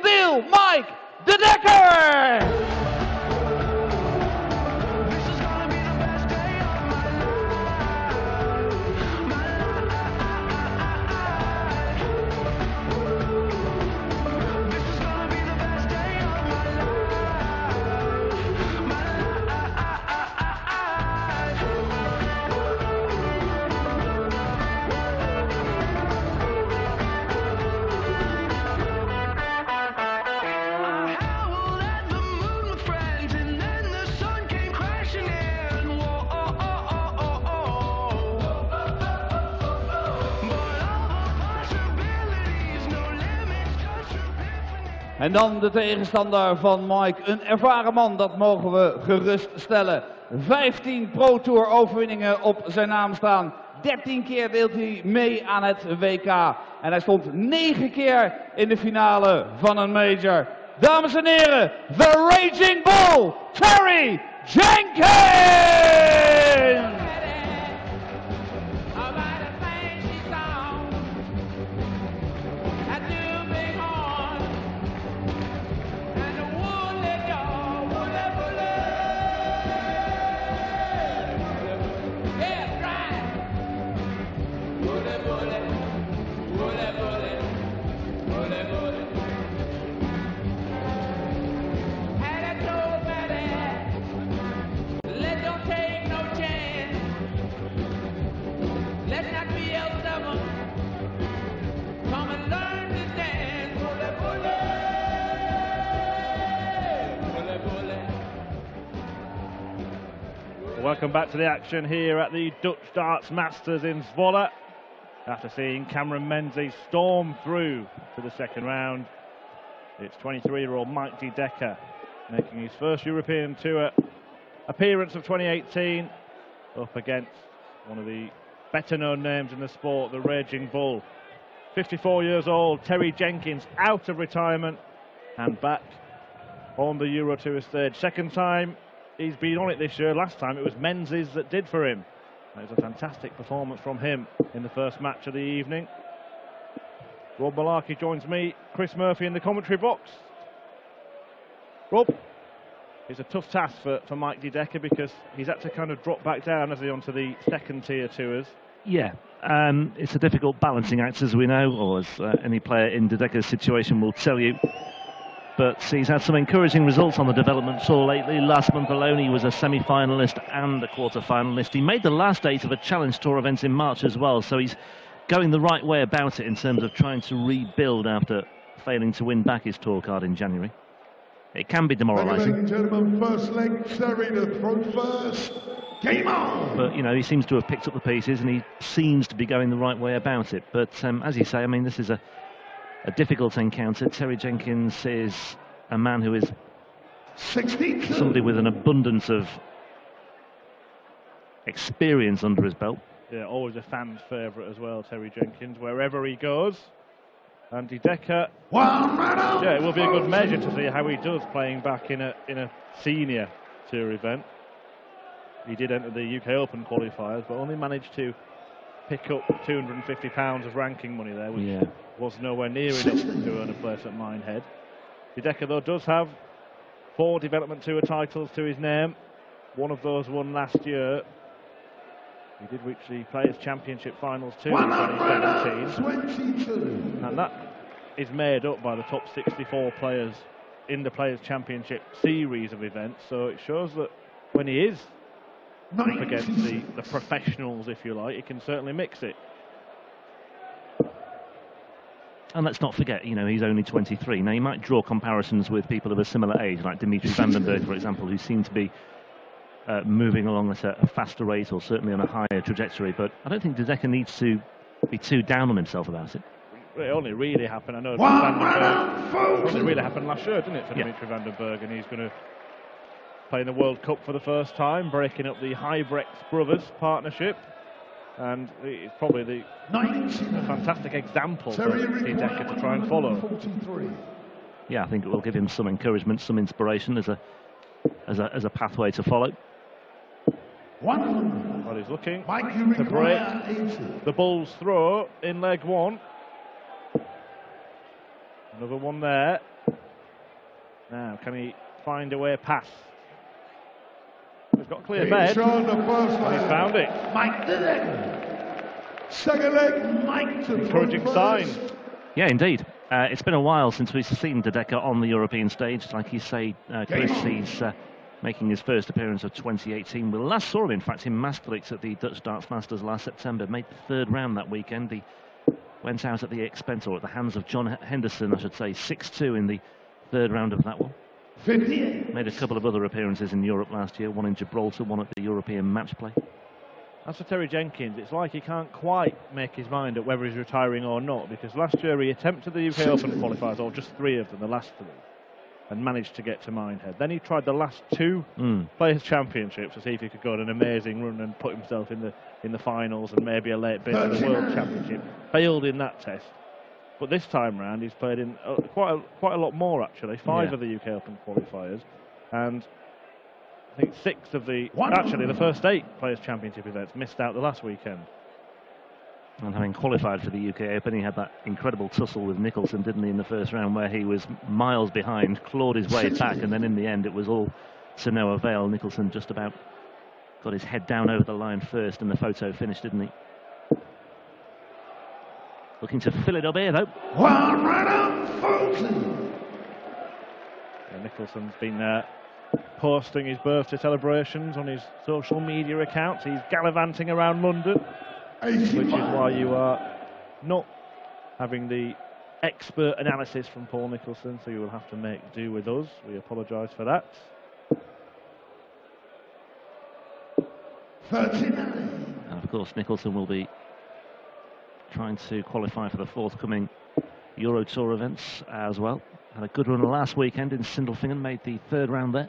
deal, Mike De Decker! En dan de tegenstander van Mike, een ervaren man, dat mogen we geruststellen. 15 Pro Tour overwinningen op zijn naam staan. 13 keer deelt hij mee aan het WK. En hij stond 9 keer in de finale van een major. Dames en heren, the Raging Bull, Terry Jenkins! Welcome back to the action here at the Dutch Darts Masters in Zwolle. After seeing Cameron Menzies storm through to the second round, it's 23-year-old Mike De Decker making his first European Tour appearance of 2018 up against one of the better known names in the sport, the Raging Bull. 54 years old, Terry Jenkins out of retirement and back on the Euro Tour stage. Second time he's been on it this year. Last time it was Menzies that did for him. It was a fantastic performance from him in the first match of the evening. Rob Malarkey joins me, Chris Murphy in the commentary box. Rob, it's a tough task for Mike De Decker because he's had to kind of drop back down, hasn't he, onto the second tier tours. Yeah, it's a difficult balancing act, as we know, or as any player in De Decker's situation will tell you. But he's had some encouraging results on the development tour lately. Last month alone he was a semi-finalist and a quarter-finalist. He made the last 8 of a Challenge Tour event in March as well, so he's going the right way about it in terms of trying to rebuild after failing to win back his tour card in January. It can be demoralising. Ladies and gentlemen, first leg, Terry to throw first. Game on! But, you know, he seems to have picked up the pieces and he seems to be going the right way about it. But, as you say, I mean, this is a difficult encounter. Terry Jenkins is a man who is 62. Somebody with an abundance of experience under his belt. Yeah, always a fan's favourite as well, Terry Jenkins, wherever he goes. And De Decker, yeah, it will be a good measure to see how he does playing back in a senior tour event. He did enter the UK Open qualifiers, but only managed to pick up £250 of ranking money there, which was nowhere near enough to earn a place at Minehead. De Decker, though, does have 4 development tour titles to his name. One of those won last year. He did reach the Players' Championship finals too in 2017. And that is made up by the top 64 players in the Players' Championship series of events. So it shows that when he is up against the professionals, if you like, he can certainly mix it. And let's not forget, you know, he's only 23. Now, you might draw comparisons with people of a similar age, like Dimitri Van den Bergh, for example, who seem to be moving along at a faster rate or certainly on a higher trajectory. But I don't think De Decker needs to be too down on himself about it. It only really happened, I know, Van den Bergh, it only really happened last year, didn't it, for Dimitri Van den Bergh, and he's going to play in the World Cup for the first time, breaking up the Huybrechts brothers partnership. And it's probably a fantastic example for De Decker to try and follow. Yeah, I think it will give him some encouragement, some inspiration as a pathway to follow. Well, he's looking to break the Bull's throw in leg 1. Another one there. Now, can he find a way past? He's got a clear bed. He's on the first And he's found it. Mike to leg. Second leg, Mike to Encouraging front sign. first. Yeah, indeed. It's been a while since we've seen De Decker on the European stage. Like you say, Chris, he's making his first appearance of 2018. We last saw him, in fact, in Maastricht at the Dutch Darts Masters last September. Made the third round that weekend. He went out at the expense, or at the hands of John Henderson, I should say, 6-2 in the third round of that one. 58. Made a couple of other appearances in Europe last year, one in Gibraltar, one at the European Match Play. As for Terry Jenkins, it's like he can't quite make his mind up whether he's retiring or not, because last year he attempted the UK Open qualifiers, or just 3 of them, the last 3, and managed to get to Minehead. Then he tried the last 2 Players' Championships to see if he could go on an amazing run and put himself in the finals and maybe a late bit of the World Championship. Failed in that test. But this time round he's played in quite a lot more, actually. 5 of the UK Open qualifiers, and I think 6 of the first 8 Players' Championship events missed out the last weekend. And having qualified for the UK Open, he had that incredible tussle with Nicholson, didn't he, in the first round, where he was miles behind, clawed his way back, and then in the end it was all to no avail. Nicholson just about got his head down over the line first, and the photo finished, didn't he? Looking to fill it up here, though. One right on Fulton. Yeah, Nicholson's been posting his birthday celebrations on his social media accounts. He's gallivanting around London, which is why you are not having the expert analysis from Paul Nicholson, so you will have to make do with us. We apologise for that. 39. And of course, Nicholson will be trying to qualify for the forthcoming Euro Tour events as well. Had a good run last weekend in Sindelfingen, made the third round there.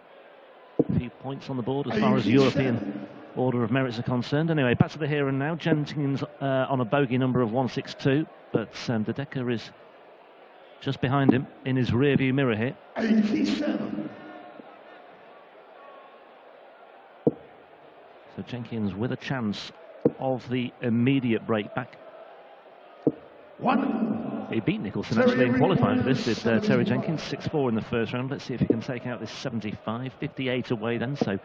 A few points on the board as far as European order of merits are concerned. Anyway, back to the here and now. Jenkins on a bogey number of 162, but De Decker is just behind him in his rear-view mirror here. 87. So Jenkins with a chance of the immediate break back. 1. He beat Nicholson actually in qualifying for this, did Terry Jenkins, 6-4 in the first round. Let's see if he can take out this 75, 58 away then, so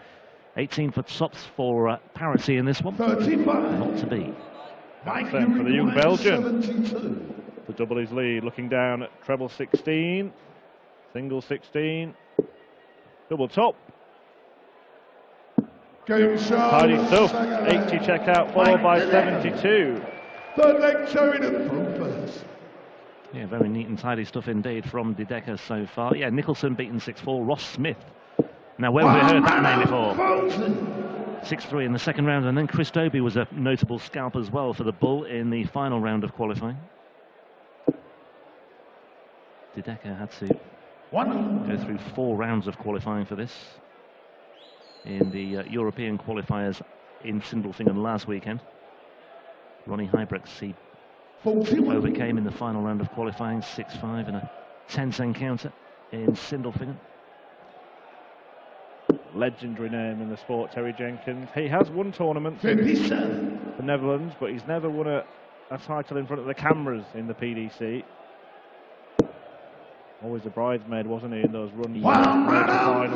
18 for tops for parity in this one. 35. Not to be. Same for the young Belgian 72. to double his lead, looking down at treble 16, single 16, double top. Game shot. Tidy stuff, 80 checkout, followed by 72. Third leg, Sheridan from first. Yeah, very neat and tidy stuff indeed from De Decker so far. Yeah, Nicholson beaten 6-4, Ross Smith. Now, where have we heard that name before? 6-3 in the second round, and then Chris Dobey was a notable scalp as well for the Bull in the final round of qualifying. De Decker had to go through 4 rounds of qualifying for this in the European qualifiers in Sindelfingen last weekend. Ronnie Huybrechts, he overcame in the final round of qualifying 6-5 in a tense encounter in Sindelfingen. Legendary name in the sport, Terry Jenkins. He has won tournaments in the Netherlands, but he's never won a title in front of the cameras in the PDC. Always a bridesmaid, wasn't he, in those runs? Major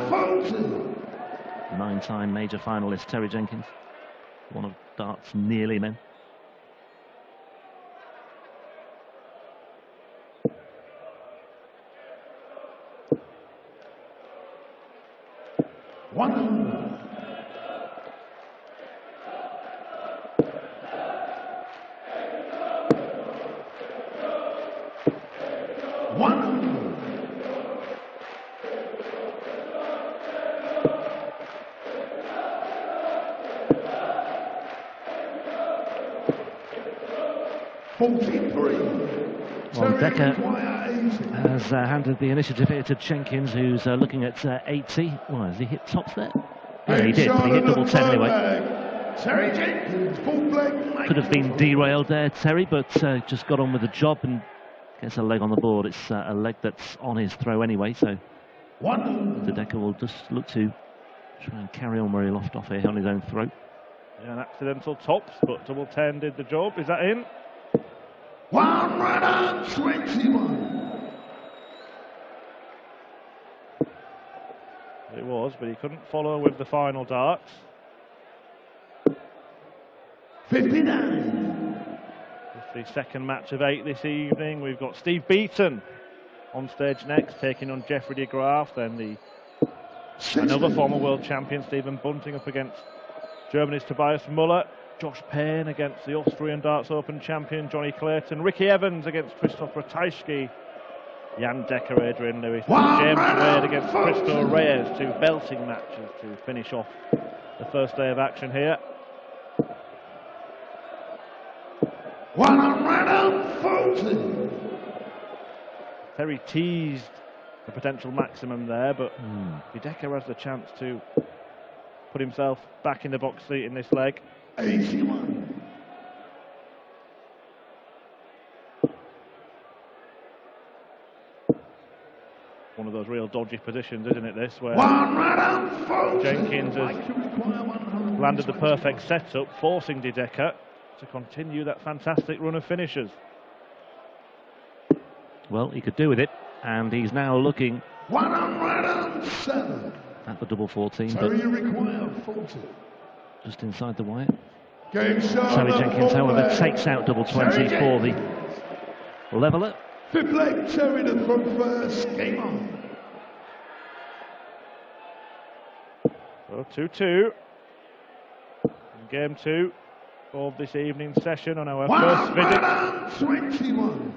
finals. 9-time major finalist Terry Jenkins, one of darts' nearly men. Well, Decker has handed the initiative here to Jenkins, who's looking at 80. Well, has he hit tops there? Yeah, he did. He hit double 10 anyway. Terry Jenkins, could have been derailed there, Terry, but just got on with the job and gets a leg on the board. It's a leg that's on his throw anyway, so De Decker will just look to try and carry on where he left off here on his own throat. Yeah, an accidental tops, but double 10 did the job. Is that in? 1 right on 21. it was, but he couldn't follow with the final darts. 59. It's the second match of 8 this evening. We've got Steve Beaton on stage next, taking on Jeffrey de Graaf. Then another former world champion, Stephen Bunting, up against Germany's Tobias Muller. Josh Payne against the Austrian Darts Open champion, Johnny Clayton. Ricky Evans against Christoph Ratajski. Jan Decker, Adrian Lewis. James Wade against Cristo Reyes. 2 belting matches to finish off the first day of action here. 140. Terry teased the potential maximum there, but Decker has the chance to put himself back in the box seat in this leg. 81. One of those real dodgy positions, isn't it, this, where 140. Jenkins has landed the perfect setup, forcing De Decker to continue that fantastic run of finishers. Well, he could do with it, and he's now looking 107. at the double 14, So but you require 40. just inside the wire. Game shot. Terry on the Jenkins, full however, leg. takes out double 20 Terry for the leveller. 5th leg, Terry to throw first. Game on. So 2-2. In game 2 of this evening's session on our first visit 121.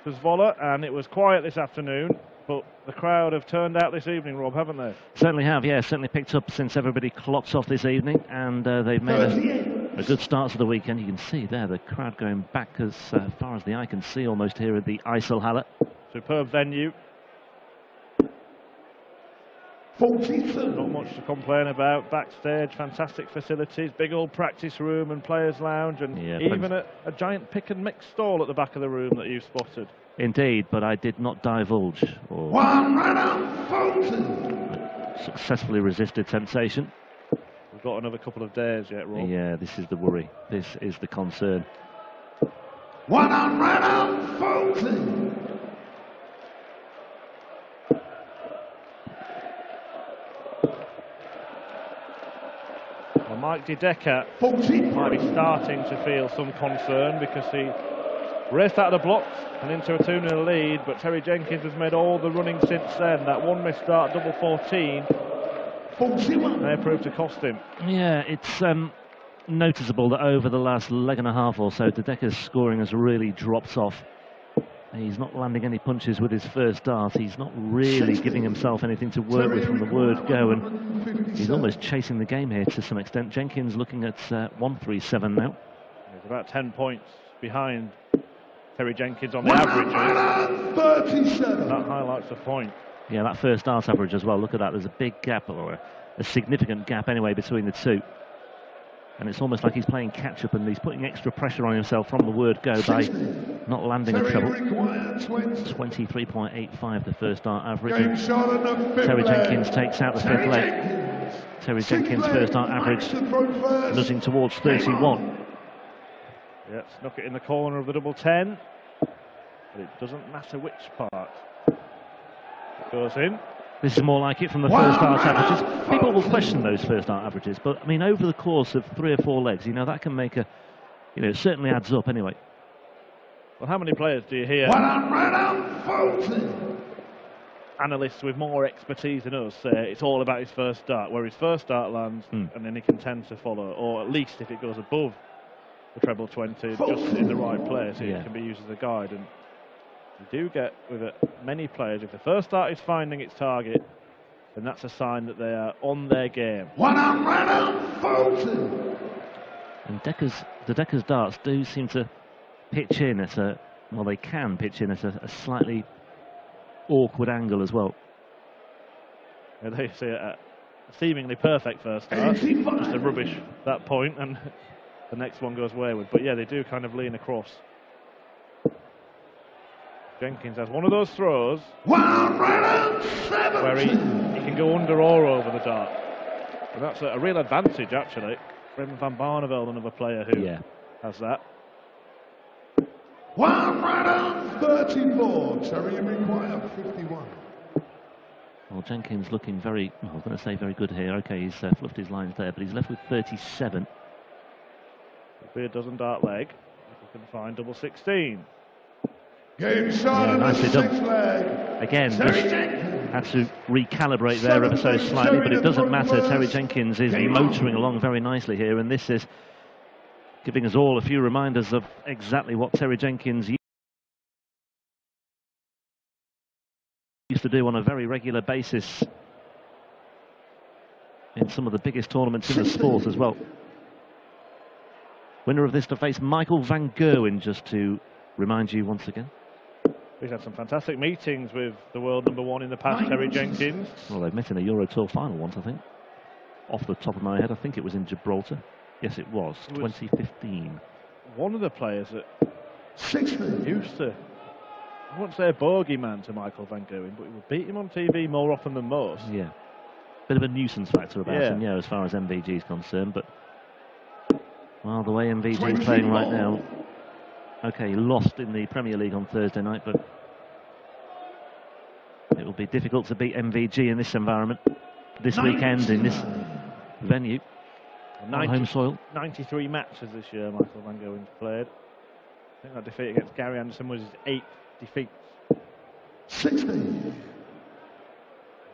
to Zwolle, and it was quiet this afternoon, but the crowd have turned out this evening, Rob, haven't they? Certainly have, yeah, certainly picked up since everybody clocked off this evening, and they've made a good start to the weekend. You can see there the crowd going back as far as the eye can see, almost here at the IJsselhalle. Superb venue. 42. Not much to complain about. Backstage, fantastic facilities, big old practice room and players' lounge, and Yeah, even a giant pick and mix stall at the back of the room that you spotted. Indeed, but I did not divulge or 140. successfully resisted temptation. We've got another couple of days yet, Rob. Yeah, this is the worry. This is the concern. 140. Well, Mike De Decker 40. might be starting to feel some concern because he raced out of the blocks and into a 2-0 lead, but Terry Jenkins has made all the running since then. That one missed start, double 14, 41. may prove to cost him. Yeah, it's noticeable that over the last leg and a half or so, De Decker's scoring has really dropped off. He's not landing any punches with his first dart. He's not really giving himself anything to work with from the word go, and he's almost chasing the game here to some extent. Jenkins looking at 137 now. He's about 10 points behind Terry Jenkins on the average. 137. That highlights the point. Yeah, that first dart average as well. Look at that. There's a big gap, or a significant gap anyway, between the two. And it's almost like he's playing catch-up, and he's putting extra pressure on himself from the word go by not landing a treble. 23.85 the first dart average. Game shot on the 5th Terry leg. Jenkins takes out the 5th leg. Terry Jenkins' first dart average nudging towards 31. Yeah, snuck it in the corner of the double 10, but it doesn't matter which part. It goes in. This is more like it from the first dart averages. People will question those first dart averages, but I mean, over the course of 3 or 4 legs, you know, that can make a, you know, it certainly adds up anyway. Well, how many players do you hear 140. analysts with more expertise than us say it's all about his first dart, where his first dart lands and then he can tend to follow, or at least if it goes above the treble 20, just in the right place, it can be used as a guide. And you do get with it, many players, if the first dart is finding its target, then that's a sign that they are on their game. 140. And the Decker's darts do seem to pitch in at a, well, they can pitch in at a slightly awkward angle as well. Yeah, they see a seemingly perfect first start, just a rubbish that point, and the next one goes wayward. But yeah, they do kind of lean across. Jenkins has one of those throws where he can go under or over the dart. And that's a real advantage, actually. Raymond van Barneveld, another player who has that. 134. Terry require 51. Well, Jenkins looking very, I was going to say very good here. Okay, he's fluffed his lines there, but he's left with 37. It'll be a dozen dart leg. If we can find double 16. Game started, nicely done. 6th leg. Again, Terry just Jenkins. had to recalibrate there ever so slightly, but it doesn't matter. Terry Jenkins is motoring along very nicely here, and this is giving us all a few reminders of exactly what Terry Jenkins used to do on a very regular basis in some of the biggest tournaments in the sport as well. Winner of this to face Michael van Gerwen, just to remind you once again. He's had some fantastic meetings with the world #1 in the past, Terry Jenkins. Well, they've met in a Euro Tour final once, I think. Off the top of my head, I think it was in Gibraltar. Yes, it was, 2015. One of the players that 6th. used to, I won't say a bogeyman to Michael van Gerwen, but he would beat him on TV more often than most. Yeah. Bit of a nuisance factor about him, yeah, as far as MVG is concerned, but well, the way MVG is playing right now, okay, he lost in the Premier League on Thursday night, but it will be difficult to beat MVG in this environment, this weekend, in this venue, on home soil. 93 matches this year Michael van Gerwen's played. I think that defeat against Gary Anderson was his 8th defeat. 6th.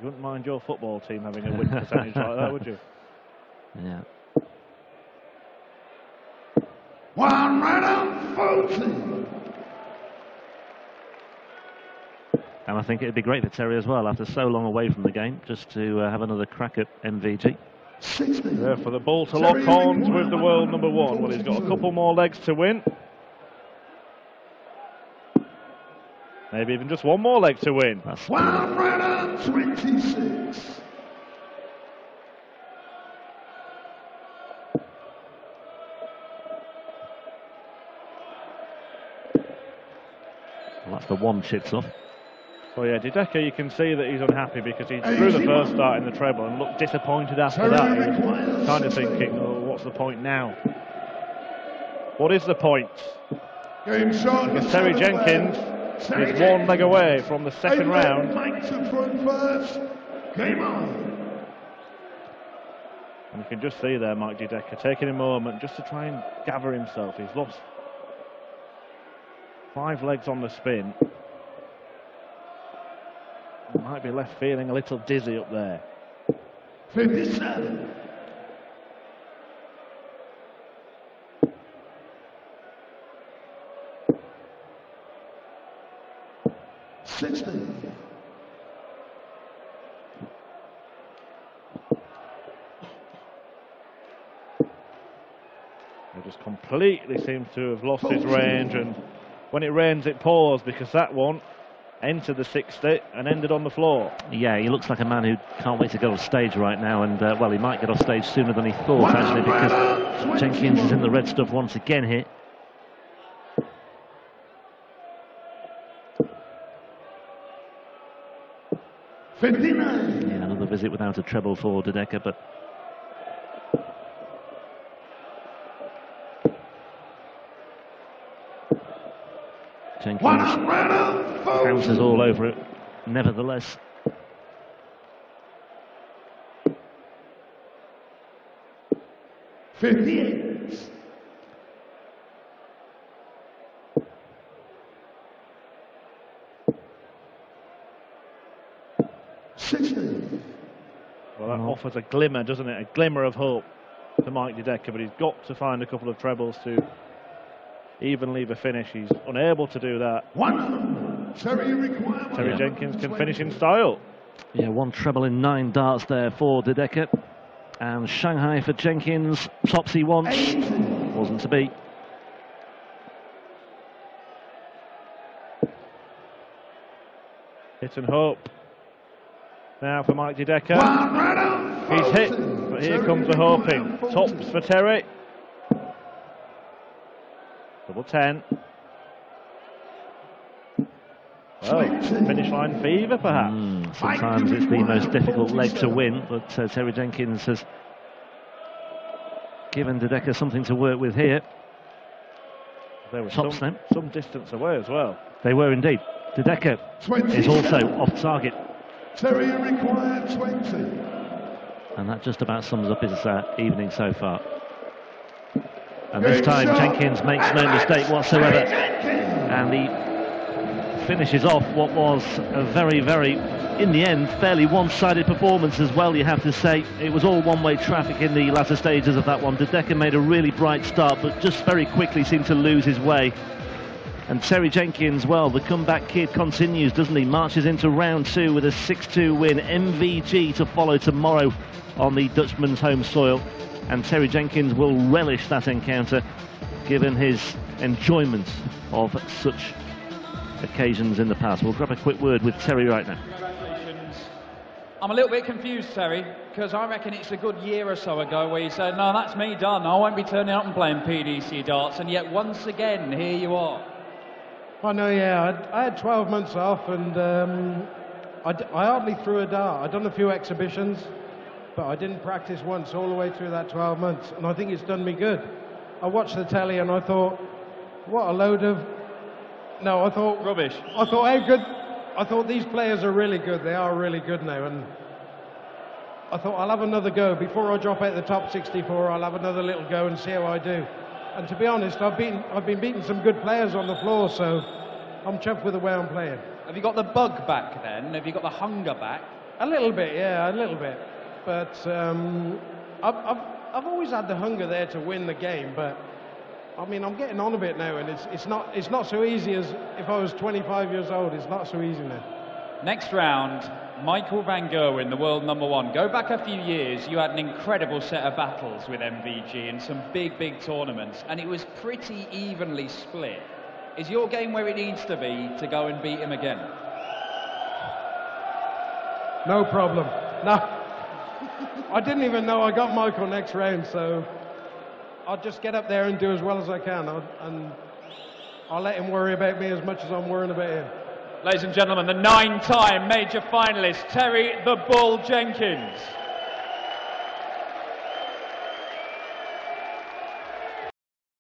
You wouldn't mind your football team having a win percentage like that, would you? Yeah. 1 right on 40. And I think it'd be great for Terry as well, after so long away from the game, just to have another crack at MVG. 6th. Yeah, for the ball to lock horns with the world #1. Well, he's got a couple more legs to win. Maybe even just one more leg to win. That's 1 right on 26. well, that's the one chips off. Well, yeah, De Decker, you can see that he's unhappy because he drew the first start in the treble and looked disappointed after that. He was kind of thinking, oh, what's the point now? What is the point? Game shot. Because Terry Jenkins is one leg away from the second round. Mike to front first. Game on. And you can just see there Mike De Decker taking a moment just to try and gather himself. He's lost 5 legs on the spin. Might be left feeling a little dizzy up there. 57. He just completely seems to have lost his range, and when it rains it pours, because that one entered the 60 and ended on the floor. Yeah, he looks like a man who can't wait to get off stage right now, and well, he might get off stage sooner than he thought, actually, because Jenkins is in the red stuff once again here. Yeah, another visit without a treble for De Decker, but Jenkins bounces all over it, nevertheless. Well, that offers a glimmer, doesn't it? A glimmer of hope to Mike De Decker, but he's got to find a couple of trebles to even leave a finish. He's unable to do that. Terry Jenkins can finish in style. Yeah, 1 treble in 9 darts there for De Decker. And Shanghai for Jenkins. Tops he wants. Wasn't to be. Hit and hope. Now for Mike De Decker. He's hit, but here comes the hoping. Tops for Terry. Double 10. Oh, finish line fever, perhaps. Sometimes it's the most difficult leg to win, but Terry Jenkins has given De Decker something to work with here. They were Top snap. some distance away as well. They were indeed. De Decker is also off target. Terry, you require 20. And that just about sums up his evening so far. And this time Jenkins makes no mistake whatsoever, and he finishes off what was a very, in the end, fairly one-sided performance as well, you have to say. It was all one-way traffic in the latter stages of that one. De Decker made a really bright start, but just very quickly seemed to lose his way. And Terry Jenkins, well, the comeback kid continues, doesn't he? Marches into round 2 with a 6-2 win. MVG to follow tomorrow on the Dutchman's home soil. And Terry Jenkins will relish that encounter, given his enjoyment of such occasions in the past. We'll grab a quick word with Terry right now. Congratulations. I'm a little bit confused, Terry, because I reckon it's a good year or so ago where you said, no, that's me done. I won't be turning up and playing PDC darts, and yet once again, here you are. I know, yeah. I had 12 months off, and I hardly threw a dart. I'd done a few exhibitions, but I didn't practice once all the way through that 12 months, and I think it's done me good. I watched the telly and I thought, what a load of... No, I thought... Rubbish. I thought, how good... I thought these players are really good. They are really good now, and I thought I'll have another go. Before I drop out the top 64, I'll have another little go and see how I do. And to be honest, I've been beating some good players on the floor, so I'm chuffed with the way I'm playing. Have you got the bug back then? Have you got the hunger back? A little bit, yeah, a little bit. But I've always had the hunger there to win the game. But I mean, I'm getting on a bit now, and it's not so easy as if I was 25 years old. It's not so easy now. Next round, Michael van Gerwen, the world #1. Go back a few years, you had an incredible set of battles with MVG in some big tournaments, and it was pretty evenly split. Is your game where it needs to be to go and beat him again? No problem. No. I didn't even know I got Michael next round, so I'll just get up there and do as well as I can, and I'll let him worry about me as much as I'm worrying about him. Ladies and gentlemen, the 9-time major finalist, Terry the Bull Jenkins.